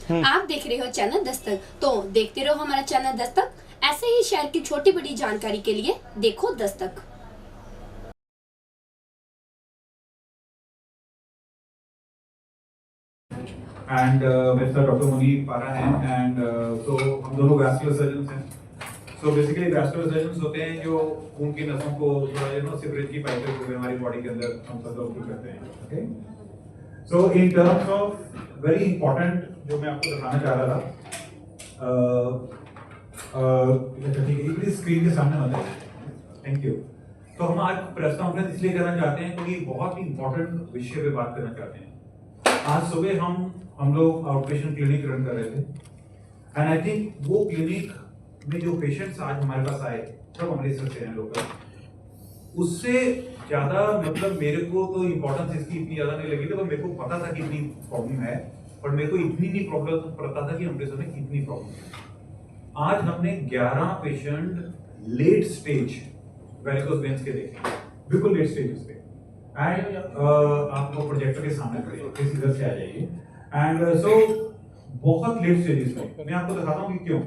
आप देख रहे हो चैनल दस्तक, तो देखते रहो हमारा चैनल दस्तक। ऐसे ही शहर की छोटी बड़ी जानकारी के लिए देखो Dastak. And mister doctor Munir पारा हैं एंड तो हम दोनों वैस्कुलर सर्जन हैं। सो बेसिकली वैस्कुलर सर्जन होते हैं जो खून की नसों को सिवरेज की पाइपें को हमारी बॉडी के अंदर हम सब लोग करते हैं। Okay, so in terms of very important जो मैं आपको दिखाना चाह रहा था, ठीक है, प्लीज स्क्रीन के सामने मत आइए, थैंक यू। तो हम आज प्रेस कॉन्फ्रेंस इसलिए करना चाहते हैं क्योंकि बहुत ही इंपॉर्टेंट विषय पे बात करना चाहते हैं। आज सुबह हम लोग आउटपेशेंट क्लिनिक रन कर रहे थे एंड आई थिंक वो क्लिनिक में जो पेशेंट्स आज हमारे पास आए सब अमृतसर से हैं लोकल, उससे ज्यादा मतलब मेरे को तो इम्पोर्टेंस इसकी इतनी ज्यादा नहीं लगी थी, पर मेरे को पता था कि इतनी प्रॉब्लम है, पर मेरे को इतनी नहीं प्रॉब्लम पता था कि अमृतसर में कितनी प्रॉब्लम है। आज हमने 11 patient late stage varicose veins के देखे, बिल्कुल लेट स्टेजेस पे। एंड आपको प्रोजेक्टर के सामने खड़े इधर से आ जाइए एंड सो बहुत लेट स्टेजेस में मैं आपको दिखाता हूँ कि क्यों।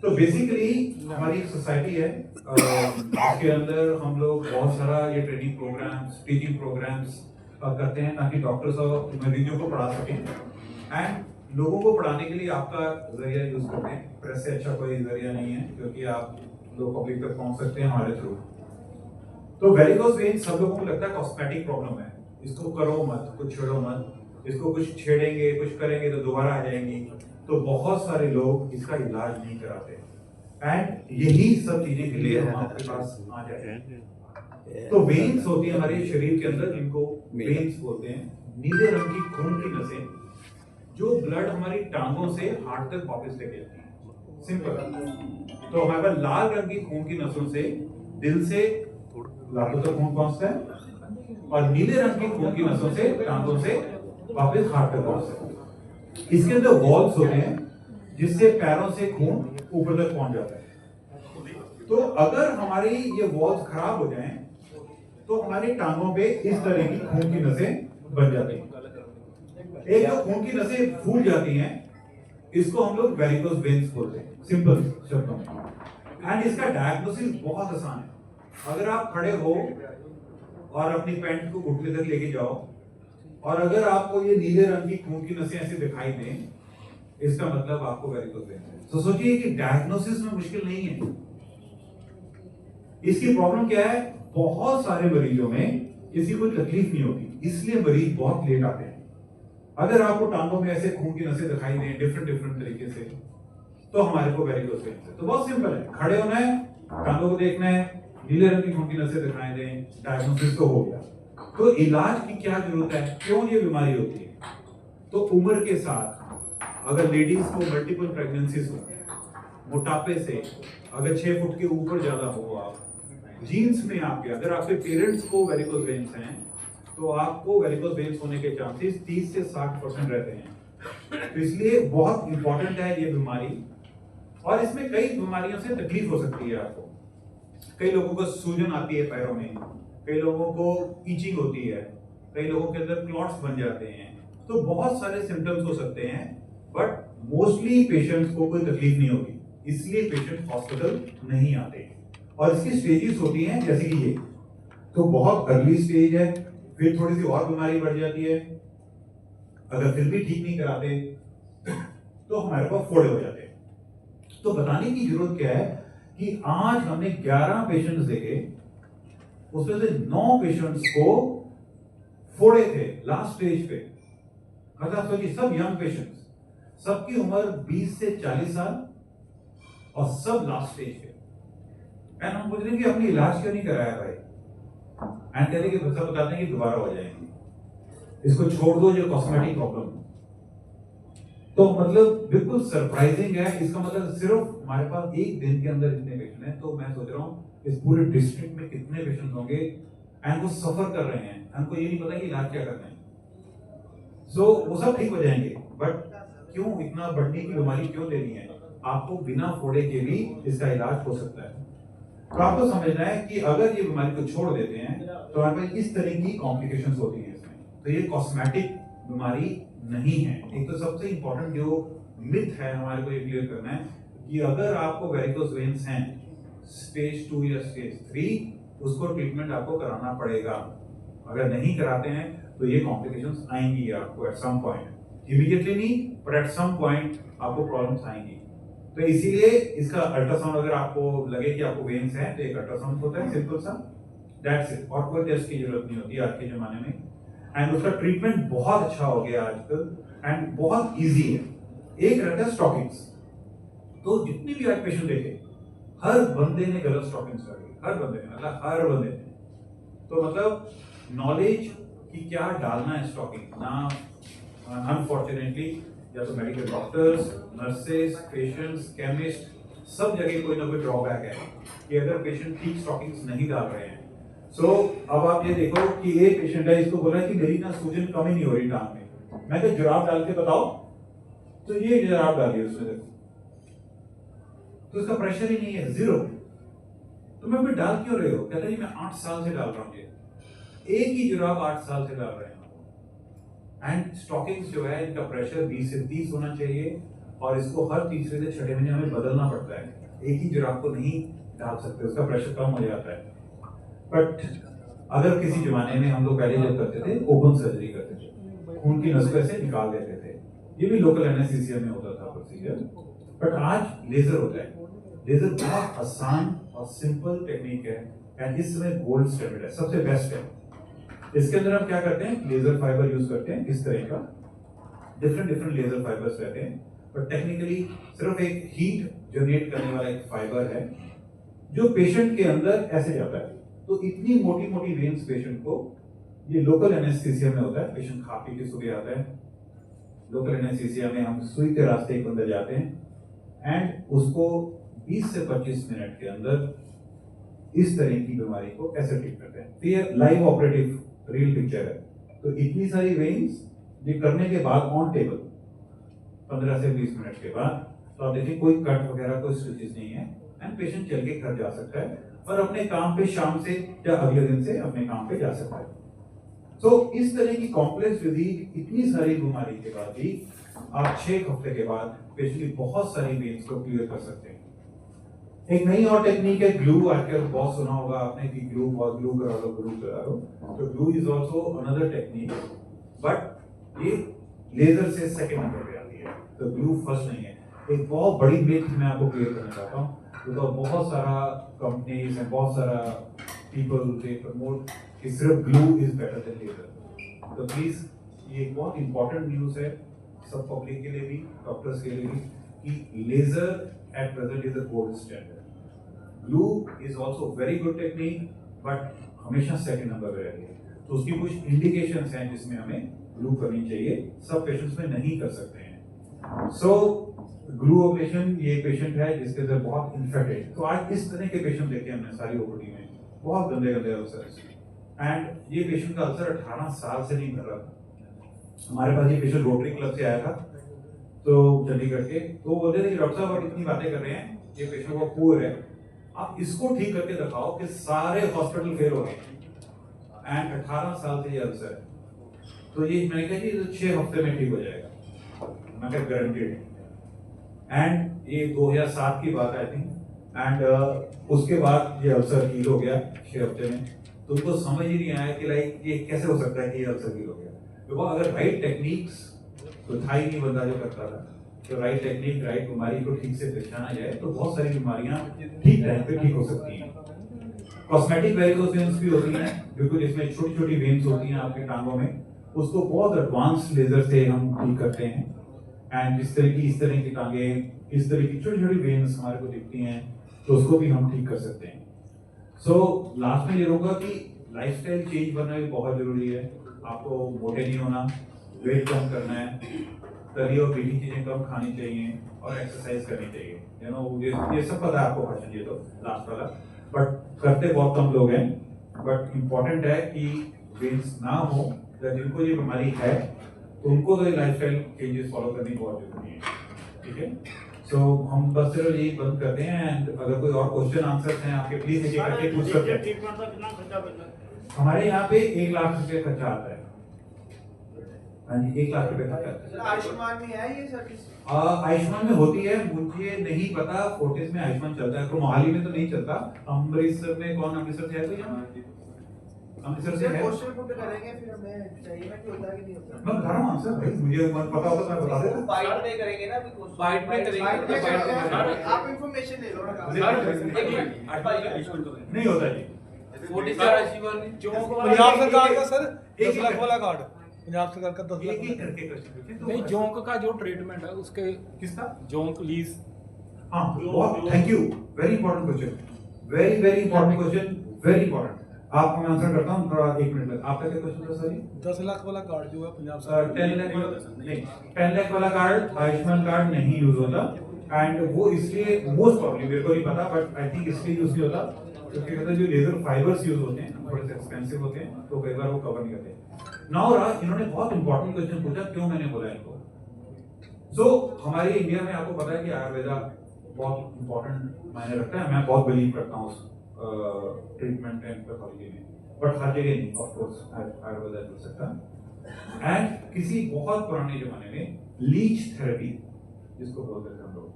तो बेसिकली हमारी एक सोसाइटी है जिसके अंदर हम लोग बहुत सारा ये ट्रेनिंग प्रोग्राम्स, टीचिंग प्रोग्राम्स करते हैं ताकि डॉक्टर्स और मरीजों को पढ़ा सकें एंड लोगों को पढ़ाने के लिए आपका जरिया यूज करते हैं। प्रेस से अच्छा कोई जरिया नहीं है क्योंकि आप लोग पब्लिक तक पहुंच सकते हैं हमारे थ्रू। तो वेरिकोस वेन सब लोगों को लगता है कॉस्मेटिक प्रॉब्लम है, इसको करो मत, कुछ छेड़ो मत, इसको कुछ छेड़ेंगे कुछ करेंगे तो दोबारा आ जाएंगी। तो बहुत सारे लोग इसका इलाज नहीं कराते एंड यही सब चीजें के लिए हम आपके पास आ जाते हैं। तो वेन्स होती है हमारे शरीर के अंदर, जिनको वेन्स बोलते हैं, नीले रंग की खून की नसें जो ब्लड हमारी टांगों से हार्ट तक वापस लेके जाती है। सिंपल। तो हमारे पास लाल रंग की खून की नसों से दिल से लाखों तक खून पहुंचता है और नीले रंग की खून की नसों से टांगों से वापस हार्ट तक पहुंचता है। इसके अंदर वॉल्व्स होते हैं जिससे पैरों से खून ऊपर तक पहुंच जाता है। तो अगर हमारी ये वॉल्व्स खराब हो जाएं तो हमारी टांगों पे इस तरह की खून की नसें बन जाती हैं। एक जो खून की नसें फूल जाती हैं इसको हम लोग वेरिकोस वेन्स बोलते हैं, सिंपल शब्दों में। एंड इसका डायग्नोसिस बहुत आसान है। अगर आप खड़े हो और अपनी पैंट को घुटने तक लेके जाओ और अगर आपको ये नीले रंग की खून की नसें ऐसे दिखाई दें, इसका मतलब आपको वेरिकोस वेन्स है। तो सोचिए कि डायग्नोसिस में मुश्किल नहीं है। इसकी प्रॉब्लम क्या है, बहुत सारे मरीजों में किसी को तकलीफ नहीं होती, इसलिए मरीज बहुत लेट आते हैं। अगर आपको टांगों में ऐसे खून की नसें दिखाई दें डिफरेंट तरीके से, तो हमारे को वेरिकोस वेन्स है। तो बहुत सिंपल है, खड़े होना है, टांगों को देखना है, नीले रंग की खून की नसें दिखाई दें, डायग्नोसिस तो हो गया। तो इलाज की क्या जरूरत है, क्यों ये बीमारी होती है? तो उम्र के साथ अगर लेडीज को मल्टीपल प्रेगनेंसीज हो, मोटापे से, अगर 6 फुट के ऊपर ज्यादा हो, आप जीन्स में आपके, अगर आपके पेरेंट्स को वेरिकोस वेन्स हैं तो आपको वेरिकोस वेन्स होने के चांसेस 30 से 60% रहते हैं। तो इसलिए बहुत इंपॉर्टेंट है ये बीमारी। और इसमें कई बीमारियों से तकलीफ हो सकती है आपको। कई लोगों को सूजन आती है पैरों में, कई लोगों को ईचिंग होती है, कई लोगों के अंदर क्लॉट्स बन जाते हैं। तो बहुत सारे सिम्टम्स हो सकते हैं, बट मोस्टली पेशेंट्स को कोई तकलीफ नहीं होती, इसलिए पेशेंट हॉस्पिटल नहीं आते। और इसकी स्टेजेस होती हैं जैसे कि ये, तो बहुत अर्ली स्टेज है, फिर थोड़ी सी और बीमारी बढ़ जाती है, अगर फिर भी ठीक नहीं कराते तो हमारे पास फोड़े हो जाते हैं। तो बताने की जरूरत क्या है कि आज हमने 11 पेशेंट्स देखे, उसमें से 9 पेशेंट्स को फोड़े थे लास्ट स्टेज पे। मतलब सोचिए, सब यंग पेशेंट्स, सबकी उम्र 20 से 40 साल और सब लास्ट स्टेज पे। एंड हम पूछ रहे हैं कि अपनी इलाज क्यों नहीं कराया भाई, एंड कह रहे कि सब बताते हैं कि दोबारा हो जाएंगे, इसको छोड़ दो, जो कॉस्मेटिक प्रॉब्लम। तो मतलब बिल्कुल सरप्राइजिंग है। इसका मतलब सिर्फ हमारे पास एक दिन के अंदर इतने पेशेंट हैं, तो मैं सोच रहा हूँ इस पूरे डिस्ट्रिक्ट में कितने पेशेंट होंगे एंड वो सफर कर रहे हैं, उनको ये नहीं पता कि इलाज क्या करना है। सो वो सब ठीक हो जाएंगे, बट क्यों इतना बढ़ने की बीमारी क्यों लेनी है? आपको बिना फोड़े के भी इसका इलाज हो सकता है। तो आपको समझना है कि अगर ये बीमारी को छोड़ देते हैं तो हमारे पास इस तरह की कॉम्प्लिकेशंस होती हैं इसमें। तो ये कॉस्मेटिक बीमारी नहीं है। एक तो सबसे इंपॉर्टेंट जो मिथ है हमारे को ये क्लियर करना है कि अगर आपको वेरिकोस वेन्स हैं स्टेज 2 या स्टेज 3, उसको ट्रीटमेंट आपको कराना पड़ेगा। अगर नहीं कराते हैं तो ये कॉम्प्लिकेशंस आएंगी आपको एट सम पॉइंट, इमीडिएटली नहीं बट एट सम पॉइंट आपको प्रॉब्लम्स आएंगी। तो इसीलिए इसका अल्ट्रासाउंड अगर आपको लगे कि आपको वेन्स हैं तो एक अल्ट्रासाउंड होता है सिंपल सा, दैट्स इट, और कोई टेस्ट की जरूरत नहीं होती आज के जमाने में। एंड उसका ट्रीटमेंट बहुत अच्छा हो गया आजकल एंड बहुत इजी है। एक रहता है स्टॉकिंग्स, तो जितने भी आज पेशेंट देखे हर बंदे ने गलत स्टॉकिंग्स लगाई, हर बंदे ने, मतलब हर बंदे ने। तो मतलब नॉलेज कि क्या डालना है स्टॉकिंग ना, अनफॉर्चुनेटली या तो medical doctors, nurses, patients, chemist, सब जगह कोई ना कोई ड्रॉबैक है कि अगर पेशेंट ठीक स्टॉकिंग्स नहीं डाल रहे हैं। सो अब आप ये देखो कि एक पेशेंट है, इसको बोला कि मेरी ना सूजन कम ही नहीं हो रही टांग में, मैं तो जुराब डाल के बताओ, तो ये जुराब डालिए उसमें, तो उसका प्रेशर ही नहीं है, जीरो। तो मैं भी डाल क्यों रहे हो? कहता है मैं 8 साल से डाल रहा हूँ, एक ही जुराब 8 साल से डाल रहे हैं। एंड स्टॉकिंग्स जो है इनका प्रेशर 20 से 30 होना चाहिए और इसको हर तीसरे से छठे महीने हमें बदलना पड़ता है। एक ही जुराब को नहीं डाल सकते, उसका प्रेशर कम हो जाता है। बट अगर किसी जमाने में हम लोग पहले जब करते थे ओपन सर्जरी करते थे, खून की नसों से निकाल देते थे, ये भी लोकल एनेस्थीसिया में होता था प्रोसीजर। बट आज लेजर होता है। लेजर बहुत आसान और सिंपल टेक्निक है एंड इस समय गोल्ड स्टैंडर्ड है, सबसे बेस्ट है। इसके अंदर हम क्या करते हैं, लेजर फाइबर यूज करते हैं। इस तरह का डिफरेंट लेजर फाइबर्स रहते हैं, बट टेक्निकली सिर्फ एक हीट जनरेट करने वाला एक फाइबर है जो पेशेंट के अंदर ऐसे जाता है। तो इतनी मोटी मोटी वेन्स पेशेंट को, ये लोकल एनेस्थीसिया में होता है, पेशेंट खा पी के सुबह आता है, लोकल एनेस्थीसिया में हम सुई के रास्ते के अंदर जाते हैं एंड उसको 20 से 25 मिनट के अंदर इस तरह की बीमारी को ऐसे ट्रीट करते हैं। तो ये लाइव ऑपरेटिव रियल पिक्चर है। तो इतनी सारी वेन्स ये करने के बाद ऑन टेबल 15 से 20 मिनट के बाद, तो आप देखिए कोई कट वगैरह कोई स्टिचेस नहीं है एंड पेशेंट चल के घर जा सकता है और अपने काम पे शाम से या अगले दिन से अपने काम पे जा सकता है। तो इस तरह की कॉम्प्लेक्स विधि, इतनी सारी बीमारी के बाद भी आप 6 हफ्ते के बाद पेशेंट की बहुत सारी वेन्स को क्लियर कर सकते हैं। एक नई और टेक्निक है ग्लू। आजकल बहुत सुना होगा आपने कि ग्लू करा लो, ग्लू करा लो। तो glue is also another technique, but ये लेजर से सेकंड नंबर पे आती है, तो ग्लू फर्स्ट नहीं है। एक बहुत बड़ी मिथ मैं आपको क्लियर करना चाहता हूँ, तो बहुत सारा कंपनीज एंड बहुत सारा पीपल दे प्रमोट कि सिर्फ glue is better than laser. तो प्लीज ये बहुत इंपॉर्टेंट न्यूज है सब पब्लिक के लिए भी, डॉक्टर्स के लिए भी, कि laser at present is the gold standard. Glue is also very good technique, but हमेशा सेकंड नंबर पे रहती है। तो उसकी कुछ इंडिकेशंस हैं जिसमें हमें ग्लू करनी चाहिए, सब पेशेंट्स में नहीं कर सकते हैं। सो ग्लू ऑपरेशन, ये पेशेंट है जिसके अंदर बहुत इन्फेक्टेड, तो आज इस तरह के पेशेंट देखे हमने सारी ओपीडी में, बहुत गंदे अल्सर, एंड ये पेशेंट का अल्सर 18 साल से नहीं भर रहा था। हमारे पास ये पेशेंट रोटरी क्लब से आया था, तो चंडीगढ़ के, तो बोलते थे कि डॉक्टर साहब आप इतनी बातें कर रहे हैं, ये पेशेंट बहुत पुअर है, आप इसको ठीक करके दिखाओ कि सारे हॉस्पिटल फेल हो गए एंड 18 साल से ये अल्सर है। तो ये मैंने कहा कि 6 हफ्ते में ठीक हो जाएगा, मैं कहा गारंटेड। एंड ये 2007 की बात आई थी एंड उसके बाद ये अल्सर हील हो गया 6 हफ्ते में। तो उनको समझ ही नहीं आया कि लाइक ये कैसे हो सकता है कि ये अल्सर हील हो गया, बिकॉज अगर राइट टेक्निक्स, तो था ही नहीं बंदा जो करता था, तो राइट टेक्निक, राइट बीमारी को ठीक से पहचाना जाए तो बहुत सारी बीमारियां ठीक टाइम पे ठीक हो सकती हैं। कॉस्मेटिक वेरिकोस वेन्स भी होती हैं, बिल्कुल इसमें छोटी छोटी वेन्स होती हैं आपके टांगों में, उसको बहुत एडवांस लेजर से हम ठीक करते हैं। एंड इस तरह की टांगें, इस तरह की छोटी छोटी वेन्स हमारे को दिखती हैं, तो उसको भी हम ठीक कर सकते हैं। सो लास्ट में ये होगा कि लाइफस्टाइल चेंज करना भी बहुत जरूरी है। आपको मोटे नहीं होना, वेट कम करना है, तली और मीठी चीजें कम खानी चाहिए और एक्सरसाइज करनी चाहिए। यू नो ये सब पता है आपको भाषण, ये तो लास्ट वाला, बट करते बहुत कम लोग हैं। बट इम्पोर्टेंट है कि वेन्स ना हो, जिनको ये बीमारी है तो उनको तो लाइफस्टाइल चेंजेस फॉलो करनी बहुत जरूरी है। ठीक है, सो हम बस सिर्फ यही बंद करते हैं एंड अगर कोई और क्वेश्चन आंसर हैं आपके प्लीज एक करके पूछ सकते हैं। हमारे यहाँ पे 1 लाख रुपए खर्चा आता है। हाँ जी, 1 लाख रुपए तक है। सर आयुष्मान में है ये सर्विस? आयुष्मान में होती है, मुझे नहीं पता फोर्टिस में आयुष्मान चलता है, तो मोहाली में तो नहीं चलता। अमृतसर में कौन, अमृतसर से है कोई? अमृतसर से है। क्वेश्चन पुट करेंगे फिर हमें चाहिए ना कि होता है कि नहीं होता। मैं बता रहा हूँ आंसर भाई, मुझे पता होता मैं बता देता। बाइट पे करेंगे ना अभी क्वेश्चन। बाइट पे करेंगे। आप इंफॉर्मेशन ले लो ना। नहीं होता जी। पंजाब सरकार का सर 10 लाख वाला कार्ड, पंजाब सरकार का 10 एक लाख। एक करके क्वेश्चन पूछे तो नहीं, जोंक का जो ट्रीटमेंट है उसके किसका? जोंक लीज। हाँ, बहुत thank you, very important question, very very important question, very important. आपको मैं आंसर करता हूँ, थोड़ा 1 मिनट लग। आपका क्या क्वेश्चन था सर? 10 लाख वाला कार्ड जो है पंजाब सर 10 लाख वाला नहीं, 10 लाख वाला कार्ड आयुष्मान कार्ड नहीं यूज होता, एंड वो इसलिए मोस्ट प्रॉब्लम मेरे को नहीं पता, बट आई थिंक इसलिए यूज नहीं होता क्योंकि कहते हैं जो लेजर फाइबर्स यूज होते हैं थोड़े से एक्सपेंसिव होते हैं, तो कई बार वो कवर नहीं करते। नाउ इन्होंने बहुत इंपॉर्टेंट क्वेश्चन पूछा, क्यों मैंने बोला इनको। सो हमारे इंडिया में आपको पता है कि आयुर्वेदा बहुत इंपॉर्टेंट मायने रखता है, मैं बहुत बिलीव करता हूँ उस ट्रीटमेंट एंड पैथोलॉजी में, बट हर जगह नहीं ऑफ कोर्स आयुर्वेदा चल सकता। एंड किसी बहुत पुराने जमाने में लीच थेरेपी जिसको बोलते थे हम लोग,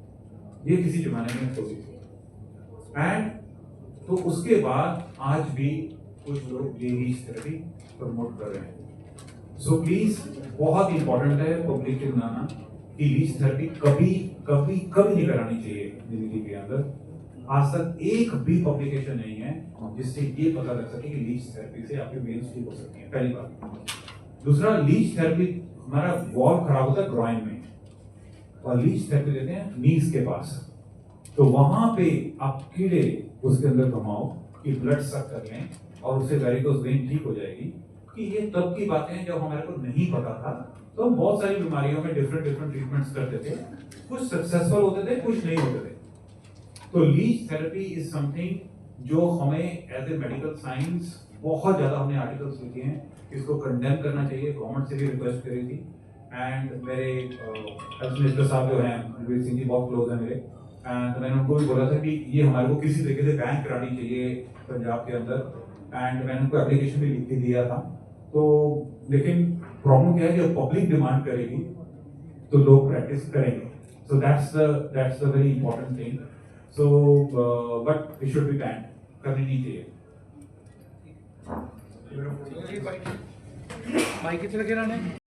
ये किसी जमाने में होती थी, एंड तो उसके बाद आज भी कुछ लोग ये लीच थेरेपी प्रमोट कर रहे हैं। सो प्लीज, बहुत इंपॉर्टेंट है पब्लिक के बनाना कि लीच थेरेपी कभी कभी कभी नहीं करानी चाहिए जिंदगी के अंदर। आज तक एक भी पब्लिकेशन नहीं है जिससे ये पता लग सके कि लीच थेरेपी से आपकी वेन्स ठीक हो सकती है, पहली बात। दूसरा, लीच थेरेपी हमारा वॉल्व खराब होता है ग्रॉइन में, और लीच थेरेपी देते हैं नीज के पास, तो वहां पे आप कीड़े उसके अंदर घुमाओ कि ब्लड सक कर लें और उससे वेरिकोस वेन ठीक हो जाएगी। कि ये तब की बातें हैं जब हमारे को नहीं पता था, तो हम बहुत सारी बीमारियों में डिफरेंट डिफरेंट ट्रीटमेंट्स करते थे, कुछ सक्सेसफुल होते थे, कुछ नहीं होते थे। तो लीच थेरेपी इज समथिंग जो हमें एज ए मेडिकल साइंस बहुत ज्यादा हमने आर्टिकल्स लिखे हैं, इसको कंडेम करना चाहिए, गवर्नमेंट से भी रिक्वेस्ट करी थी। एंड मेरे हेल्थ मिनिस्टर साहब जो हैं रणवीर सिंह जी बहुत क्लोज हैं मेरे, एंड मैंने उनको भी बोला था कि ये हमारे को किसी तरीके से बैन करानी चाहिए पंजाब के अंदर, एंड मैंने उनको एप्लीकेशन भी लिख के दिया था। तो लेकिन प्रॉब्लम क्या है कि पब्लिक डिमांड करेगी तो लोग प्रैक्टिस करेंगे, so that's the very important thing. So but it should be ban, करनी नहीं चाहिए। भाई कितने लगे रहने